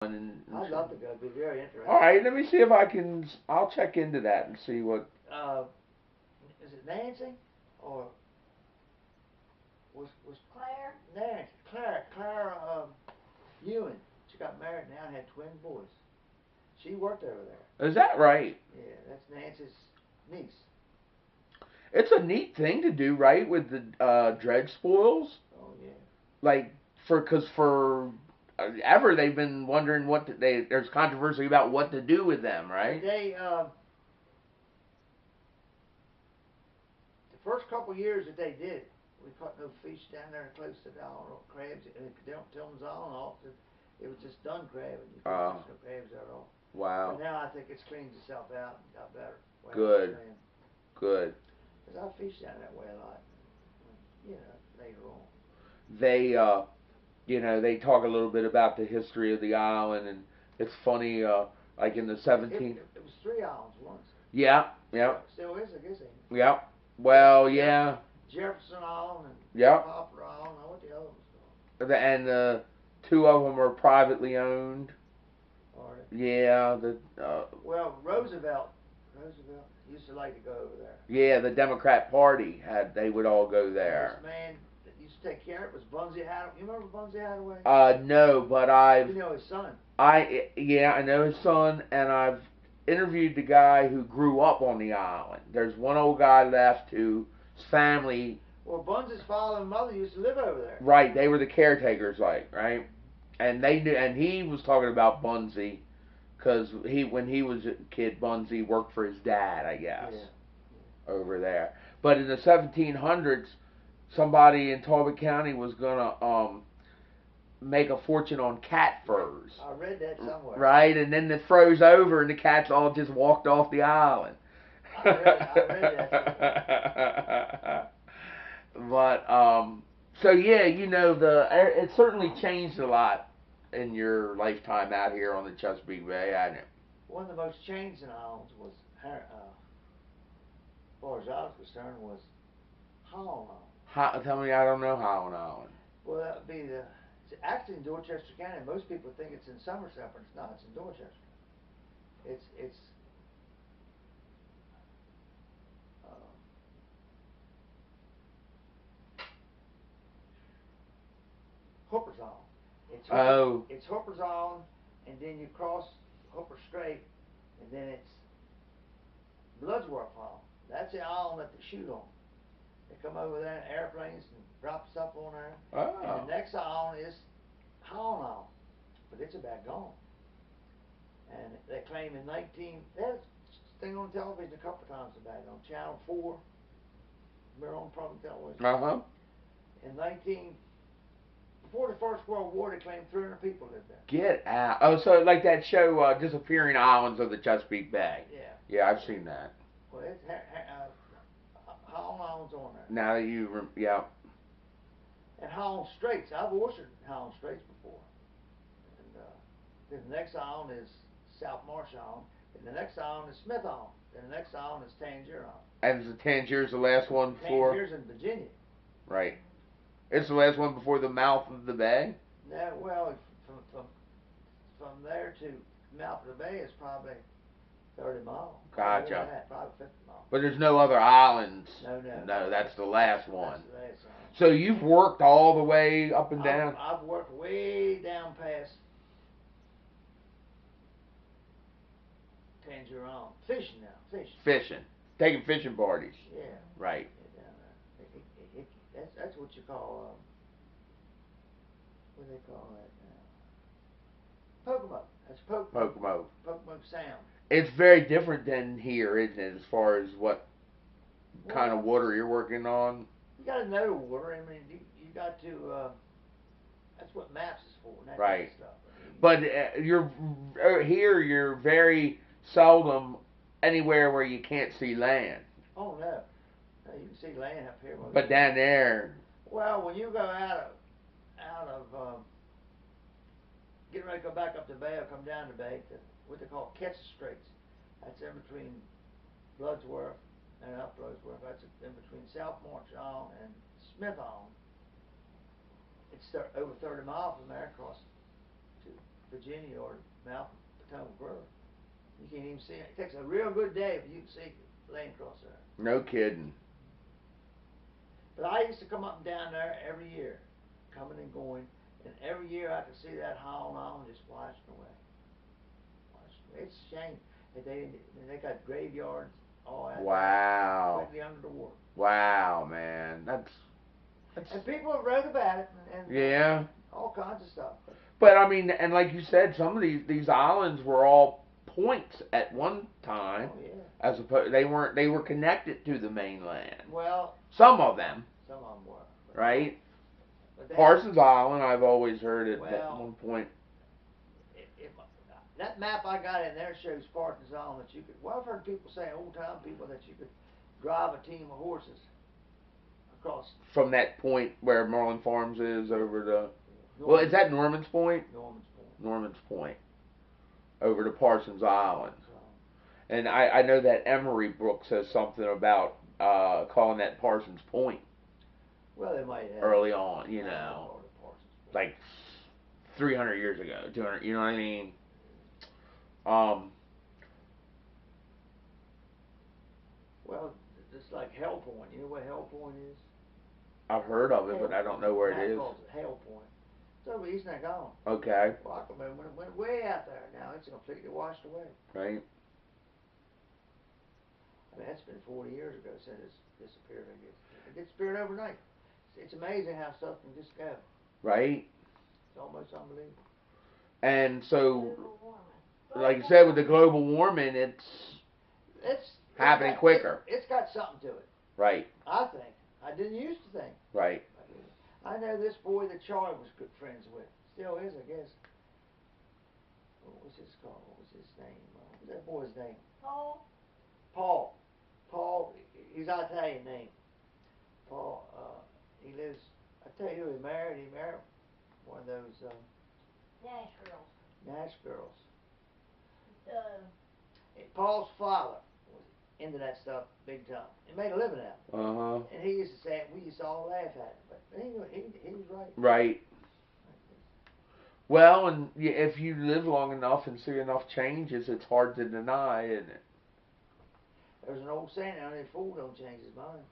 I'd love to go. It'd be very interesting. All right, let me see if I can. I'll check into that and see what. Uh, is it Nancy or was Nancy Claire Ewan? She got married now and had twin boys. She worked over there. Is that right? Yeah, that's Nancy's niece. It's a neat thing to do, right, with the dredge spoils. Oh yeah. Like for ever they've been wondering what there's controversy about what to do with them, right? They the first couple years that they did, we caught no fish down there close to the crabs. And if they don't tell them on off, it was just done crabbing. You couldn't catch no crabs there at all. Wow. But now I think it's cleaned itself out and got better. Good. Good. Because I fished down that way a lot. You know, later on. They they talk a little bit about the history of the island, and it's funny, like in the 17th. It was 3 islands once. Yeah, yeah. Still is, I guess. Yeah. Well, yeah. Jefferson Island and Yeah. Poplar Island. I know what the other ones And two of them are privately owned. are. Yeah. Well, Roosevelt used to like to go over there. Yeah, the Democrat Party they would all go there. This man that used to take care of it was Bunsey Hadaway. You remember Bunsey Hadaway? No, but You know his son. I know his son, and I've interviewed the guy who grew up on the island. There's one old guy left whose family. Well, Bunsey's father and mother used to live over there. Right, they were the caretakers, like, right, and they knew, and he was talking about Bunsey, because when he was a kid, Bunsey worked for his dad, I guess, over there. But in the 1700s, somebody in Talbot County was gonna make a fortune on cat furs. I read that somewhere. Right, and then it froze over, and the cats all just walked off the island. I read that. But so yeah, it certainly changed a lot in your lifetime out here on the Chesapeake Bay, hasn't it? One of the most changing islands was, as far as I was concerned, was Holland Island. Tell me, I don't know Holland Island. Well, that would be it's actually in Dorchester County. Most people think it's in Somerset, but it's not. It's in Dorchester. It's Hooper's Island. It's Hooper's Island, and then you cross Hooper Strait, and then it's Bloodsworth Island. That's the island that they shoot on. They come over there in airplanes and drop stuff on there. Oh. And the next island is Holland Island, but it's about gone. And they claim in 19. They had a thing on television a couple of times about it on Channel 4. Remember on public television? In 19. Before the First World War, they claimed 300 people lived there. Get out! Oh, so like that show, Disappearing Islands of the Chesapeake Bay. Yeah. Yeah, I've seen that. Well, it's Holland Island's on there. Now that yeah. And Holland Straits. I've orcharded Holland Straits before. And then the next island is South Marsh Island. And the next island is Smith Island. Then the next island is Tangier Island. And the Tangier's the last one before. Tangier's in Virginia. Right. It's the last one before the mouth of the bay? No, well, from there to the mouth of the bay is probably 30 miles. Gotcha. Probably 50 miles. But there's no other islands. No. No, that's the last one. That's the last one. So you've worked all the way up and down? I've worked way down past Tangier Island. Fishing now. Fishing. Taking fishing parties. Yeah. Right. That's what you call, what do they call that now? Pocomo. That's Pocomo. Pocomo Sound. It's very different than here, isn't it, as far as what kind of water you're working on? You got to know water. I mean, you got to, that's what maps is for. And that right. Kind of stuff. But you're very seldom anywhere where you can't see land. Oh, no. You can see land up here. But down there. Well, when you go out of get ready to go back up the bay or come down the bay to what they call Ketch Straits. That's in between Bloodsworth and up Bloodsworth. That's in between South March Island and Smith Island. It's over 30 miles from there across to Virginia or Malcolm Potomac River. You can't even see it. It takes a real good day, but you can see laying across there. No kidding. But I used to come up and down there every year, coming and going, and every year I could see that howling on just washing away. It's a shame that they got graveyards, all that. Wow. Completely under the water. Wow, man. That's and people have wrote about it and yeah. All kinds of stuff. But I mean, and like you said, some of these islands were all points at one time. Oh, yeah. As opposed, they were connected to the mainland. Well, some of them were. Right? Parsons Island, I've always heard it at one point. That map I got in there shows Parsons Island that you could. Well, I've heard people say, old time people, that you could drive a team of horses across. From that point where Marlin Farms is over to. Well, is that Norman's Point? Norman's Point. Over to Parsons Island. And I know that Emery Brook says something about calling that Parsons Point. Well, they might have. Early on, you know. Like 300 years ago, 200, you know what I mean? Well, it's like Hell Point. You know what Hell Point is? I've heard of it, but I don't know where it is. Hell Point. It's over East Nagano. Okay. Well, I remember when it went way out there. Now it's completely washed away. Right. I mean, that's been 40 years ago since it's disappeared, I guess. It disappeared overnight. It's amazing how stuff can just go. Right. It's almost unbelievable. And so, like you said, with the global warming, it's happening quicker. It's got something to it. Right. I think. I didn't used to think. Right. I know this boy that Charlie was good friends with. Still is, I guess. What was his called? What was his name? What was that boy's name? Paul. Paul. He's Italian name. Paul. He lives. I tell you who he married. He married one of those Nash girls. Paul's father was into that stuff big time. He made a living out of it. And he used to say it. We used to all laugh at it, but he was right. Right. Well, and if you live long enough and see enough changes, it's hard to deny, isn't it? There's an old saying, only a fool don't change his mind.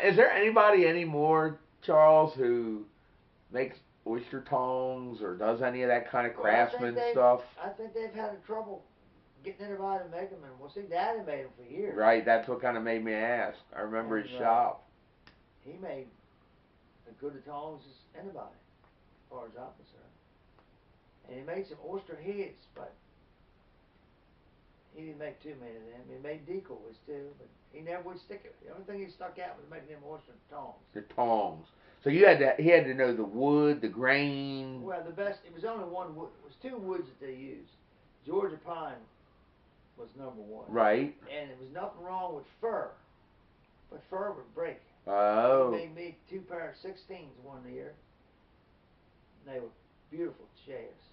Is there anybody anymore, Charles, who makes oyster tongs or does any of that kind of craftsman stuff? I think they've had trouble getting anybody to make them. And, well, see, Daddy made them for years. Right, that's what kind of made me ask. I remember his shop. He made as good a tongs as anybody, as far as I'm concerned. And he made some oyster heads, but he didn't make too many of them. He made decoys too, but he never would stick it. The only thing he stuck out was making them oyster tongs. The tongs. So he had to know the wood, the grain. Well, the best. It was only one wood. It was two woods that they used. Georgia pine was number one. Right. And there was nothing wrong with fir, but fir would break. Oh. He made me 2 pairs of 16s one year. And they were beautiful shafts.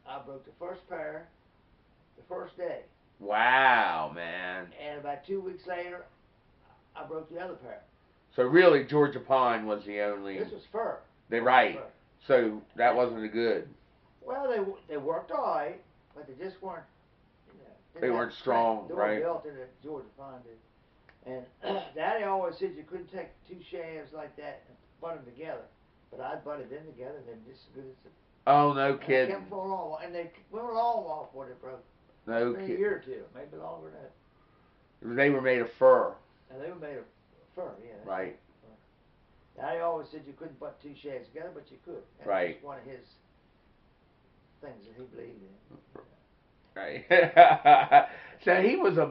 I broke the first pair the first day. Wow, man. And about 2 weeks later, I broke the other pair. So really, Georgia pine was the only. This was fir. Right. Fir. So that wasn't a good. Well, they worked all right, but they just weren't. They weren't strong, right? They built it at Georgia pine did. And Daddy always said you couldn't take 2 shafts like that and butt them together. But I butted them together, and they're just as good as the. Oh, no kidding. They kept falling off, and they went along off when it broke. No kidding. A year or two, maybe longer than that. They were made of fir. And they were made of fir, yeah. Right. Daddy always said you couldn't butt 2 shafts together, but you could. That right. was one of his things that he believed in. Right. So he was a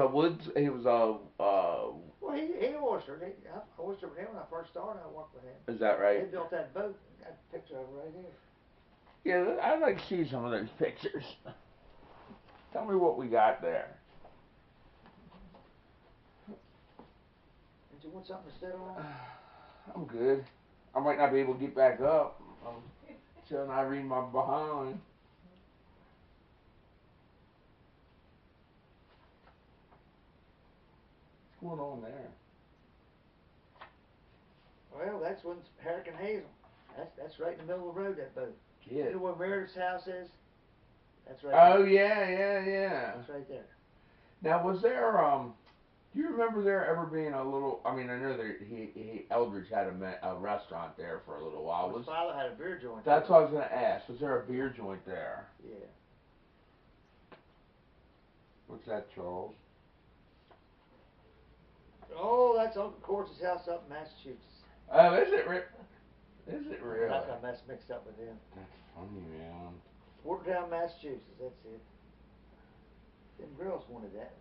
woods. He was a. Well, he oystered. I oystered with him when I first started. I worked with him. Is that right? They built that boat. Got a picture of it right here. Yeah, I'd like to see some of those pictures. Tell me what we got there. Did you want something to sit on? I'm good. I might not be able to get back up until I read my behind. What's going on there? that's when Hurricane Hazel. That's right in the middle of the road. That boat. Yeah. You know where Meredith's house is? That's right. Oh there. yeah. That's right there. Now was there do you remember there ever being a little? I mean, I know that Eldridge had a restaurant there for a little while. His father had a beer joint. That's what I was going to ask. Was there a beer joint there? Yeah. What's that, Charles? Oh, that's Uncle Corse's house up in Massachusetts. Oh, is it? Is it really? I got mixed up with him. That's funny, man. Watertown, Massachusetts. That's it. Them girls wanted that.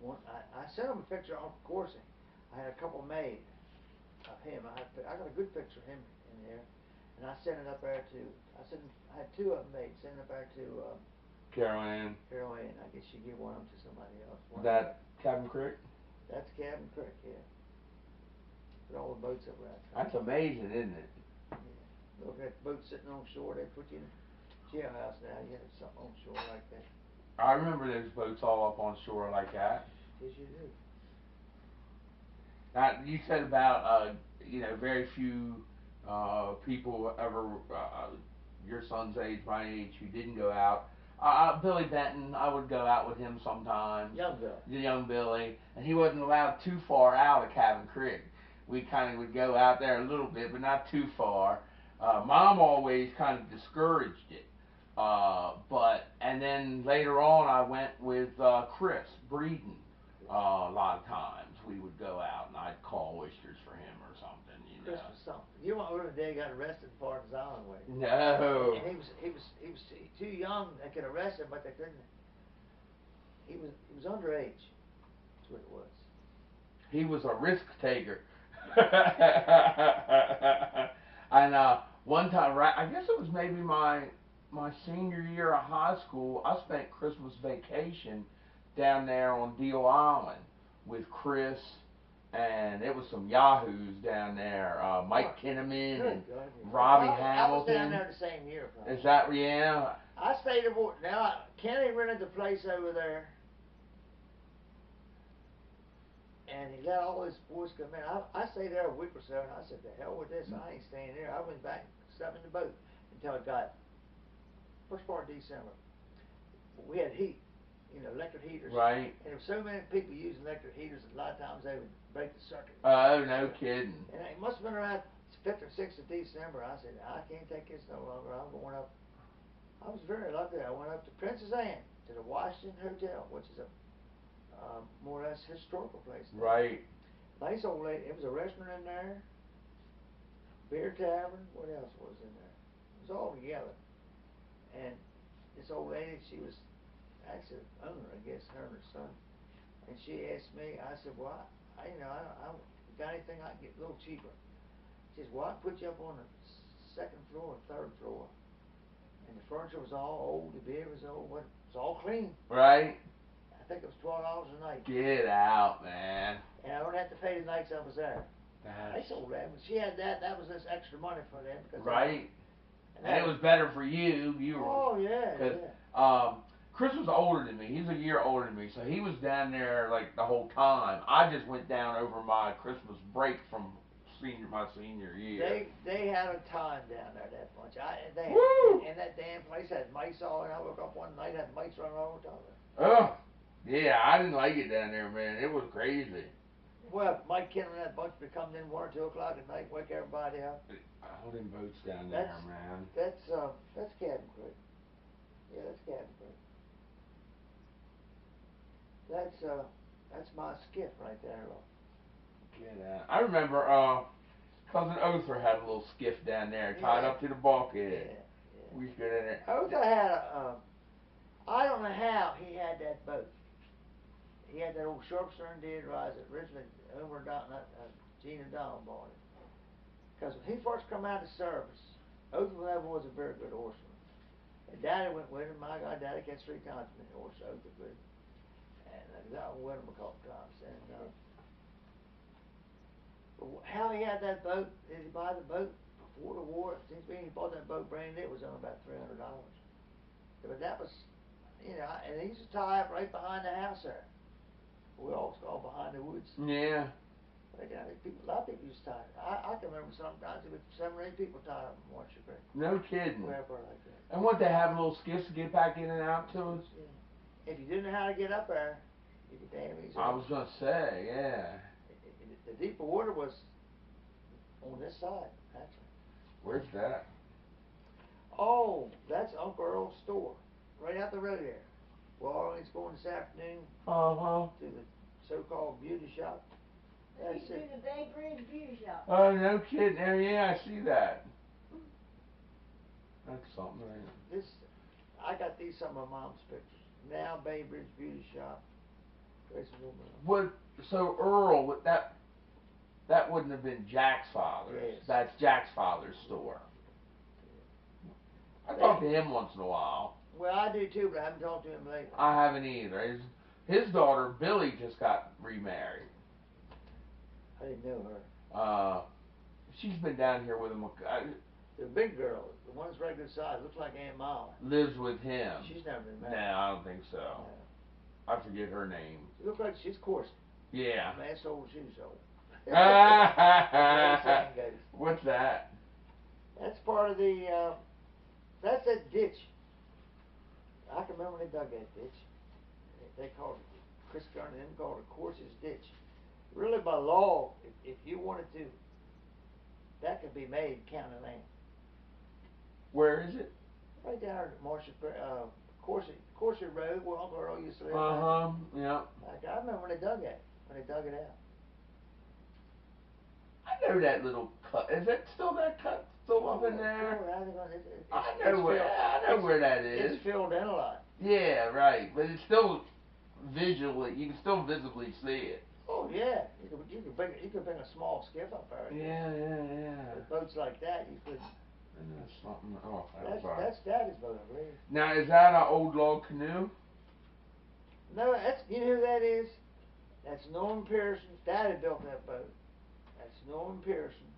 I sent them a picture of Uncle Corse. I had a couple made of him. I got a good picture of him in there, and I sent it up there to. I had two of them made. Sent it up there to Carol Ann. I guess you give one of them to somebody else. That Cabin Creek? That's Cabin Creek, yeah. Put all the boats up there. That's amazing, isn't it? Yeah. Look at boats sitting on shore. They put you in a jailhouse now. You have something on shore like that. I remember those boats all up on shore like that. Yes, you do. Now, you said about, very few people ever, your son's age, my age, who didn't go out. Billy Benton, I would go out with him sometimes. Young Billy. The young Billy. And he wasn't allowed too far out of Cabin Creek. We kind of would go out there a little bit, but not too far. Mom always kind of discouraged it. And then later on I went with Chris Breeden. A lot of times we would go out and I'd call oysters for him or something, Chris was something. You want to the day he got arrested in Parton's Island way. No. And he was too young. They could arrest him, but they couldn't. He was underage. That's what it was. He was a risk taker. And one time, I guess it was maybe my senior year of high school, I spent Christmas vacation down there on Deal Island with Chris, and it was some yahoos down there, Mike Kinnaman and Robbie Hamilton. I was down there the same year. Probably. Is that, yeah? I stayed aboard. Now, Kenny rented the place over there, and he let all his boys come in. I stayed there a week or so, and I said, "The hell with this! I ain't staying there." I went back and slept in the boat until it got first part of December. We had heat, electric heaters. Right. And there were so many people using electric heaters, a lot of times they would break the circuit. Oh, no kidding. And it must have been around 5th or 6th of December. I said, I can't take this no longer. I'm going up. I was very lucky. I went up to Princess Anne, to the Washington Hotel, which is a more or less historical place. Right. Nice old lady. It was a restaurant in there, beer tavern. What else was in there? It was all together. And this old lady, she was actually the owner, I guess, her and her son. And she asked me, I said, well, I got anything I can get a little cheaper? She says, well, I can put you up on the 2nd floor or 3rd floor. And the furniture was all old, the beer was old, but it was all clean. Right. I think it was $12 a night. Get out, man. And I don't have to pay the nights I was there. I told them, when she had that was this extra money for them. Because right. And it was better for you. You were. Oh, yeah. Chris was older than me. He's a year older than me, so he was down there like the whole time. I just went down over my Christmas break from my senior year. They had a time down there that much. And that damn place had mice all in. I woke up one night had mice running all over the top of it. Oh, yeah, I didn't like it down there, man. It was crazy. Well, Mike Kinnaman and that bunch would come in 1 or 2 o'clock at night, wake everybody up. All them boats down there, man. That's Cabin Creek. Yeah, that's Cabin Creek. That's my skiff right there. Get out. I remember Cousin Other had a little skiff down there tied up to the bulkhead. Yeah. We used to go down there. Other had I don't know how he had that boat. He had that old sharp stern dead rise that originally Gene and Donald bought it. Because when he first come out of service, Other was a very good horseman. And Daddy went with him. My God, Daddy catch 3 times as many horses Other could. And I got with him a couple times. And how he had that boat? Did he buy the boat before the war? It seems to me he bought that boat brand new. It was only about $300. But that was, and he used to tie up right behind the house there. We always call behind the woods. Yeah. Right down there, people, a lot of people used to tie it. I can remember sometimes there was 7 or 8 people tied up in Marshall Creek. No kidding. Wherever like that. And what, they have little skiffs to get back in and out to us? Yeah. If you didn't know how to get up there, you could damn easy. I was gonna say, yeah. The deeper water was on this side, actually. Where's that? Oh, that's Uncle Earl's store, right out the road there. Well, he's going this afternoon Uh-huh. to the so-called beauty shop. That's it. The Bay Bridge Beauty Shop. Oh, no kidding. Oh, yeah, I see that. That's something, ain't it? I got these some of my mom's pictures. Now Bay Bridge Beauty Shop. What? So Earl, that wouldn't have been Jack's father's. Yes. That's Jack's father's store. I talk to him once in a while. Well, I do too, but I haven't talked to him lately. I haven't either. His daughter Billy just got remarried. I didn't know her. She's been down here with him. The big girl, the one that's regular size, looks like Aunt Molly. Lives with him. She's never been married. No, I don't think so. No. I forget her name. She looks like she's coursing. Yeah. Man, so old, she's old. What's that? That's part of the, that's that ditch. I can remember when they dug that ditch. They called it, Chris Garner and them called it Courses Ditch. Really by law, if you wanted to, that could be made county land. Where is it? Right down at Marshall, Corset Road, where Uncle Earl used to live. Yeah. I remember when they dug it out. I know that little cut. Is that still that cut still up in there? I know where that is. It's filled in a lot. Yeah, right. But it's still visually, you can still visibly see it. Oh yeah, you could bring a small skiff up there. Yeah. With boats like that, you could. That's something. Oh, that's Daddy's boat, I believe. Now, is that an old log canoe? No, you know who that is? That's Norman Pearson. Daddy built that boat. That's Norman Pearson.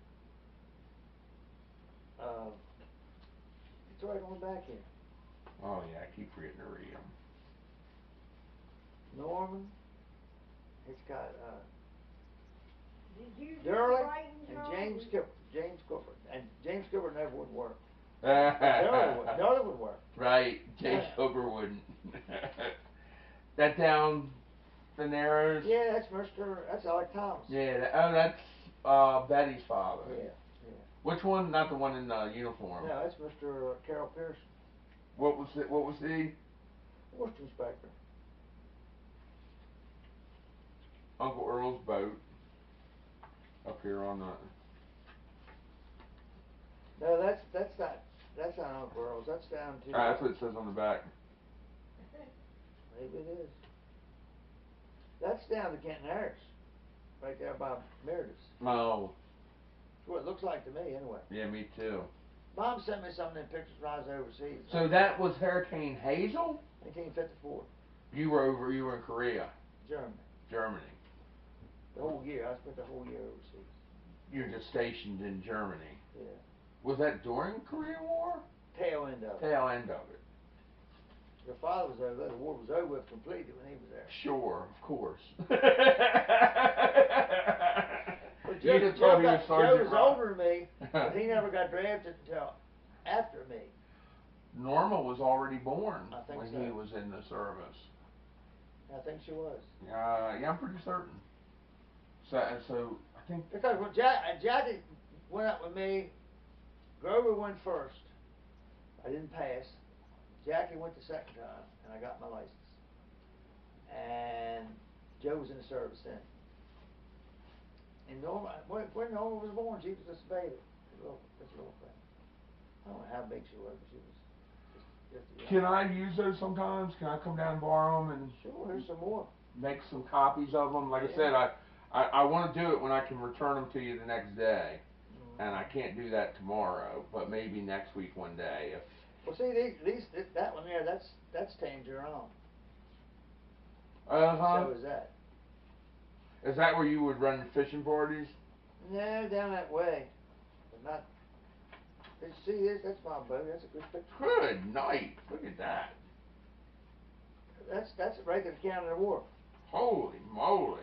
It's right on the back here. Oh yeah, I keep forgetting to read them. Norman. It's got Did you Durley and James Cooper. And James Cooper never would work. Durley would work. Right, James Cooper wouldn't. That down the Narrows? Yeah, that's Alec Thomas. Yeah, that's Betty's father. Yeah. Which one? Not the one in the uniform. No, that's Mr. Carroll Pearson. What was he? Forest inspector. Uncle Earl's boat. Up here on the. No, that's not Uncle Earl's. That's down to. That's what it says on the back. Maybe it is. That's down to Kenton Harris, right there by Meredith's. Oh. That's what it looks like to me, anyway. Yeah, me too. Mom sent me some of them pictures when I was overseas. So that was Hurricane Hazel? 1954. You were in Korea. Germany. The whole year. I spent the whole year overseas. You were just stationed in Germany. Yeah. Was that during the Korean War? Tail end of it. Tail end of it. Your father was over there. The war was over with completely when he was there. Sure, of course. Well, Joe was older than me, but he never got drafted until after me. Norma was already born when so. he was in the service. I think she was. Yeah, I'm pretty certain. So I think because when Jackie went up with me, Grover went first. I didn't pass. Jackie went the second time, and I got my license. And Joe was in the service then. And Norma, when Norma was born, she was just a baby, this little thing. I don't know how big she was, but she was just a young. Can I use those sometimes? Can I come down and borrow them and? Sure, here's some more. Make some copies of them. Like I said, I want to do it when I can return them to you the next day, and I can't do that tomorrow, but maybe next week one day if. Well, see, that one there, that's Tangerine. So is that. Is that where you would run fishing parties? No, down that way, but not. See this? That's my boat. That's a good picture. Good night. Look at that. That's right at the counter of the wharf. Holy moly.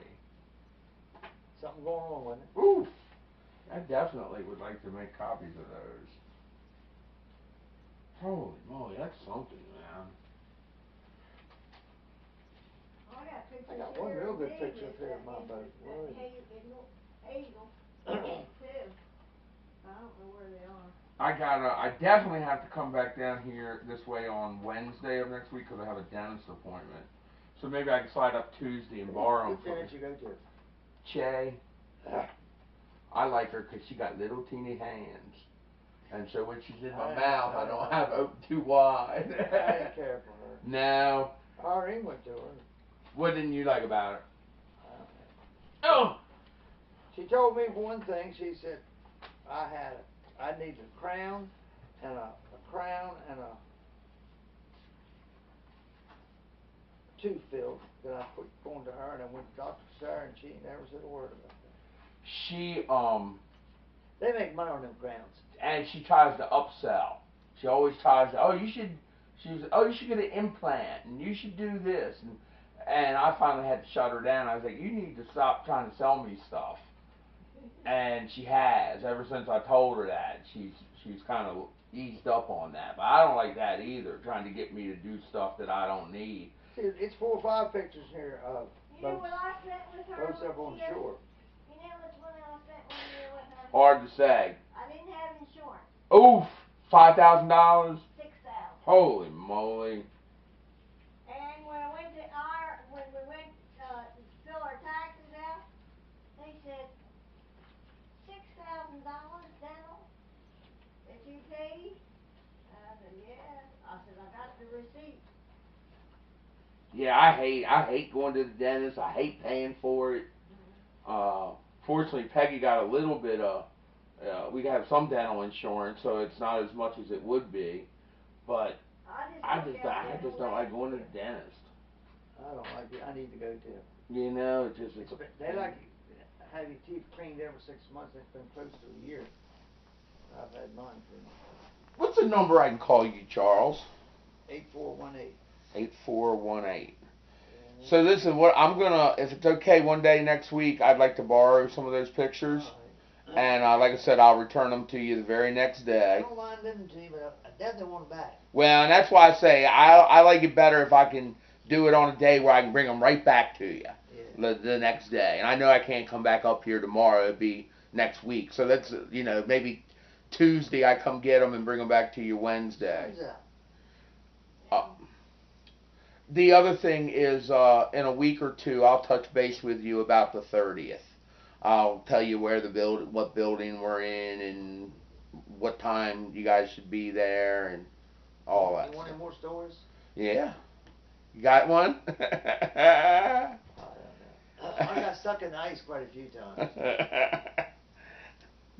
something going on with it. Oof. I definitely would like to make copies of those. Holy moly, that's something, man. I got one real good picture up here of my boat. Where is it? Hazel. Too. I don't know where they are. I definitely have to come back down here this way on Wednesday of next week because I have a dentist appointment. So maybe I can slide up Tuesday and borrow them What from dentist you go to? Che. I like her because she got little teeny hands. And so when she's in my mouth, I don't have open too wide. I ain't care for her. No. Our ring went to her. What didn't you like about her? Oh! She told me one thing. She said I need a crown and a tooth filled that I put going to her, and I went to Dr. Sarah, and she never said a word about that. She They make money on them crowns. And she tries to upsell. She always tries to, you should get an implant and you should do this, and I finally had to shut her down. I was like, you need to stop trying to sell me stuff. And she has ever since I told her that. She's kind of eased up on that, but I don't like that either. Trying to get me to do stuff that I don't need. It's 4 or 5 pictures here of You know what I sent with her? boats up on the shore. You know which one I sent one year with her? Hard to say. I didn't have insurance. Oof, $5,000. $6,000. Holy moly. And when we went to fill our taxes out, they said $6,000 dental that you paid. I said, yeah. I said, I got the receipt. Yeah, I hate going to the dentist. I hate paying for it. Fortunately, Peggy got a little bit of. We have some dental insurance, so it's not as much as it would be. But I just don't like going to the dentist. I don't like it. I need to go to. You know, they like have your teeth cleaned every 6 months. It's been close to a year. I've had mine cleaned. What's the number I can call you, Charles? 8418. 8418. So this is what I'm gonna. If it's okay, one day next week, I'd like to borrow some of those pictures. Right. And like I said, I'll return them to you the very next day. I don't mind lending to you, but I definitely want them back. Well, and that's why I say I like it better if I can do it on a day where I can bring them right back to you. Yeah. The next day. And I know I can't come back up here tomorrow. It'd be next week. So that's maybe Tuesday I come get them and bring them back to you Wednesday. The other thing is, in a week or two, I'll touch base with you about the 30th. I'll tell you where what building we're in, and what time you guys should be there, and all that. You want any more stories? Yeah. You got one? I don't know. I got stuck in the ice quite a few times.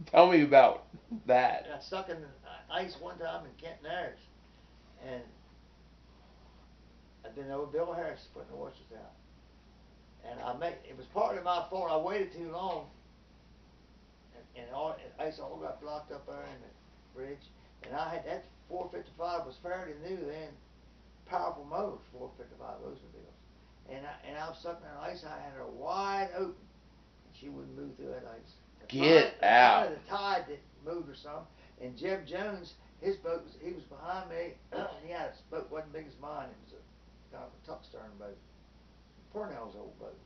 Tell me about that. I got stuck in the ice one time in Kent Narrows, and I didn't know Bill Harris putting the washers out. And it was partly my fault. I waited too long, and ice all got blocked up there in the bridge. And that 455 was fairly new then, powerful motors, 455 Oldsmobiles. And I was stuck in that ice. I had her wide open, and she wouldn't move through that ice. Get out. The tide that moved or something. And Jeb Jones, his boat he was behind me. He had a boat wasn't big as mine. It was kind of a tuck stern boat. Purnell's old boat.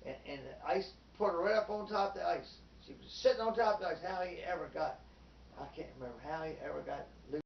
And the ice put her right up on top of the ice. She was sitting on top of the ice. How he ever got, I can't remember how he ever got loose.